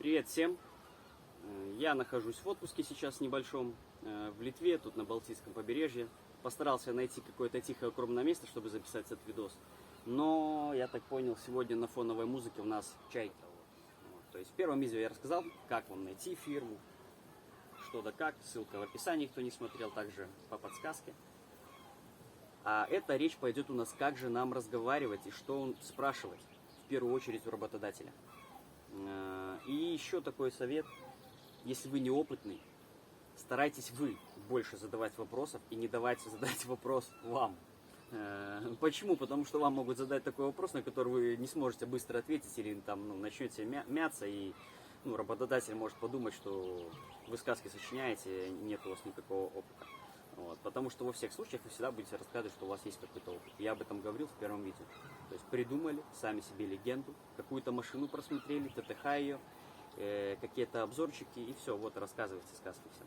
Привет всем! Я нахожусь в отпуске сейчас небольшом в Литве, тут на Балтийском побережье. Постарался найти какое-то тихое укромное место, чтобы записать этот видос. Но, я так понял, сегодня на фоновой музыке у нас чайка. То есть в первом видео я рассказал, как вам найти фирму, что да как. Ссылка в описании, кто не смотрел, также по подсказке. А эта речь пойдет у нас, как же нам разговаривать и что он спрашивать, в первую очередь у работодателя. И еще такой совет, если вы неопытный, старайтесь вы больше задавать вопросов и не давайте задать вопрос вам. Почему? Потому что вам могут задать такой вопрос, на который вы не сможете быстро ответить или там, начнете мяться, и работодатель может подумать, что вы сказки сочиняете, нет у вас никакого опыта. Вот, потому что во всех случаях вы всегда будете рассказывать, что у вас есть какой-то опыт. Я об этом говорил в первом видео. То есть придумали сами себе легенду, какую-то машину просмотрели, ТТХ ее, какие-то обзорчики, и все, вот рассказывайте сказки все.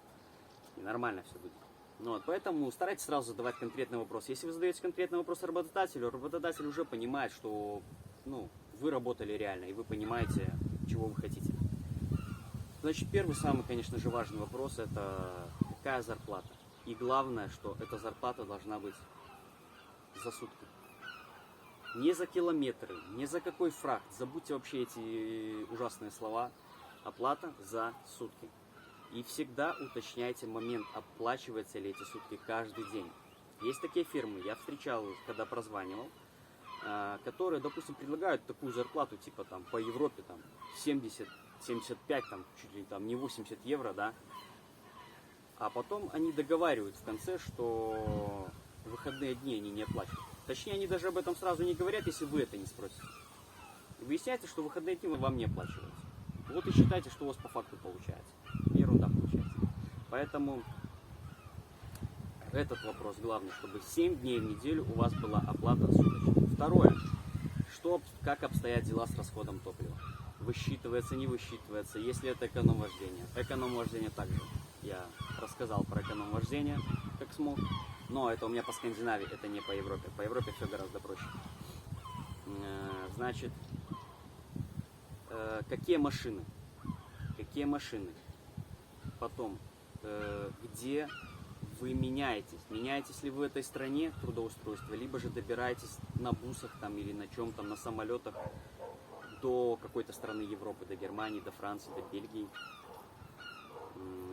И нормально все будет. Вот, поэтому старайтесь сразу задавать конкретный вопрос. Если вы задаете конкретный вопрос работодателю, работодатель уже понимает, что вы работали реально, и вы понимаете, чего вы хотите. Значит, первый, самый, конечно же, важный вопрос – это какая зарплата. И главное, что эта зарплата должна быть за сутки. Не за километры, не за какой фрахт. Забудьте вообще эти ужасные слова. Оплата за сутки. И всегда уточняйте момент, оплачиваются ли эти сутки каждый день. Есть такие фирмы, я встречал, когда прозванивал, которые, допустим, предлагают такую зарплату, типа там по Европе там 70-75, там чуть ли там не 80 евро, да. А потом они договаривают в конце, что выходные дни они не оплачивают. Точнее, они даже об этом сразу не говорят, если вы это не спросите. И выясняется, что выходные дни вам не оплачиваются. Вот и считайте, что у вас по факту получается. Ерунда получается. Поэтому этот вопрос главный, чтобы 7 дней в неделю у вас была оплата суточная. Второе. Как обстоят дела с расходом топлива? Высчитывается, не высчитывается, если это эконом-вождение. Эконом-вождение также. Я рассказал про эконом-вождение, как смог. Но это у меня по Скандинавии, это не по Европе. По Европе все гораздо проще. Значит, какие машины? Какие машины? Потом, где вы меняетесь? Меняетесь ли вы в этой стране трудоустройства, либо же добираетесь на бусах там, или на чем там, на самолетах до какой-то страны Европы, до Германии, до Франции, до Бельгии.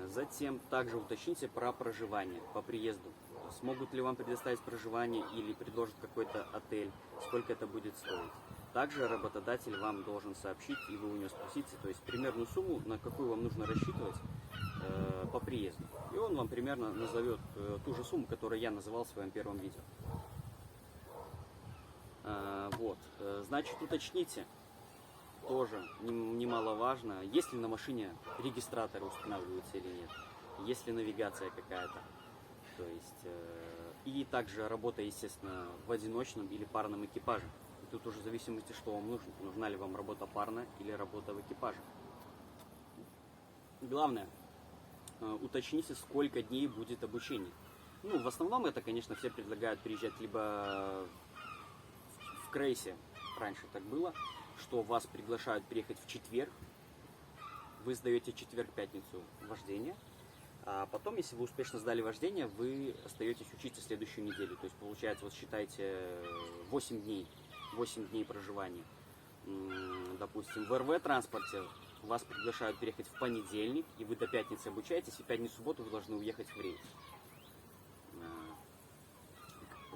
Затем также уточните про проживание по приезду. Смогут ли вам предоставить проживание или предложат какой-то отель, сколько это будет стоить. Также работодатель вам должен сообщить, и вы у него спросите, то есть примерную сумму, на какую вам нужно рассчитывать по приезду. И он вам примерно назовет ту же сумму, которую я называл в своем первом видео. Вот, значит, уточните. Тоже немаловажно, есть ли на машине регистраторы устанавливаются или нет, есть ли навигация какая-то. То есть, и также работа, естественно, в одиночном или парном экипаже. И тут уже в зависимости, что вам нужно. Нужна ли вам работа парная или работа в экипаже. Главное, уточните, сколько дней будет обучение. В основном это, конечно, все предлагают приезжать либо в Крейсе, раньше так было, что вас приглашают приехать в четверг, вы сдаете четверг-пятницу вождение, а потом, если вы успешно сдали вождение, вы остаетесь учиться следующую неделю. То есть, получается, вот считайте 8 дней проживания. Допустим, в РВ-транспорте вас приглашают переехать в понедельник, и вы до пятницы обучаетесь, и пятницу-субботу вы должны уехать в рейс.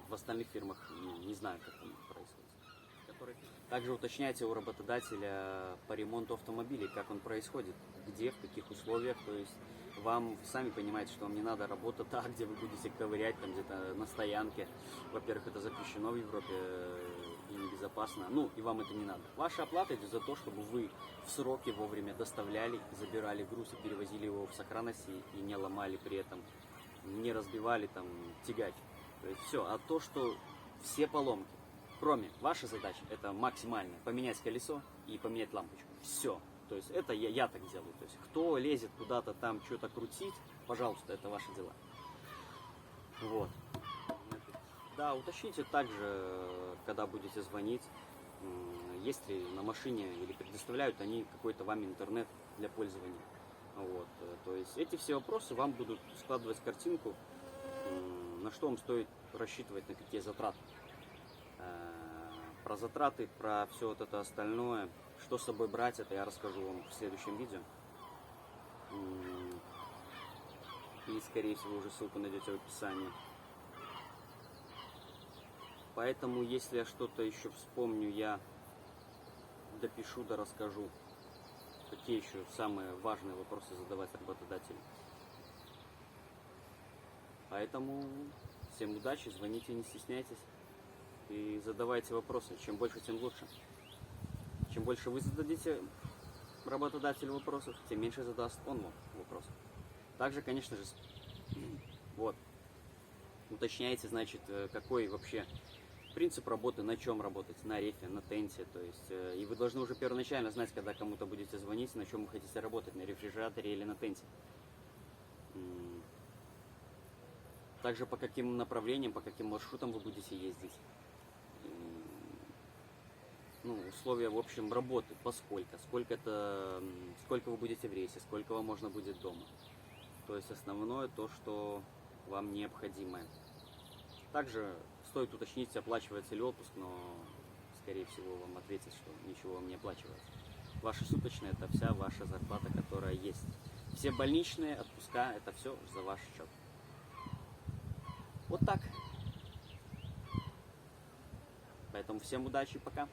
В остальных фирмах не знаю, как там происходит. Также уточняйте у работодателя по ремонту автомобилей, как он происходит, где, в каких условиях. То есть вам сами понимаете, что вам не надо работать так, где вы будете ковырять там где-то на стоянке. Во-первых, это запрещено в Европе и небезопасно. И вам это не надо. Ваша оплата идет за то, чтобы вы в сроки вовремя доставляли, забирали груз и перевозили его в сохранности и не ломали при этом, не разбивали там тягач. То есть все. А то, что все поломки, кроме вашей задачи, это максимально поменять колесо и поменять лампочку. Все. То есть это я так делаю. То есть кто лезет куда-то там что-то крутить, пожалуйста, это ваши дела. Вот. Да, уточните также, когда будете звонить. есть ли на машине или предоставляют они какой-то вам интернет для пользования. Вот. То есть эти все вопросы вам будут складывать картинку, на что вам стоит рассчитывать, на какие затраты. Про затраты, про все вот это остальное, что с собой брать, это я расскажу вам в следующем видео. И, скорее всего, уже ссылку найдете в описании. Поэтому, если я что-то еще вспомню, я допишу, да расскажу, какие еще самые важные вопросы задавать работодателю. Поэтому всем удачи, звоните, не стесняйтесь и задавайте вопросы. Чем больше, тем лучше. Чем больше вы зададите работодателю вопросов, тем меньше задаст он вам вопросов. Также, конечно же, вот, уточняйте, значит, какой вообще принцип работы, на чем работать, на рефе, на тенте, то есть, и вы должны уже первоначально знать, когда кому-то будете звонить, на чем вы хотите работать, на рефрижераторе или на тенте. Также по каким направлениям, по каким маршрутам вы будете ездить. Ну, условия, в общем, работы, поскольку, сколько вы будете в рейсе, сколько вам можно будет дома. То есть основное то, что вам необходимо. Также стоит уточнить, оплачивается ли отпуск, но, скорее всего, вам ответят, что ничего вам не оплачивается. Ваши суточные – это вся ваша зарплата, которая есть. Все больничные, отпуска – это все за ваш счет. Вот так. Поэтому всем удачи, пока.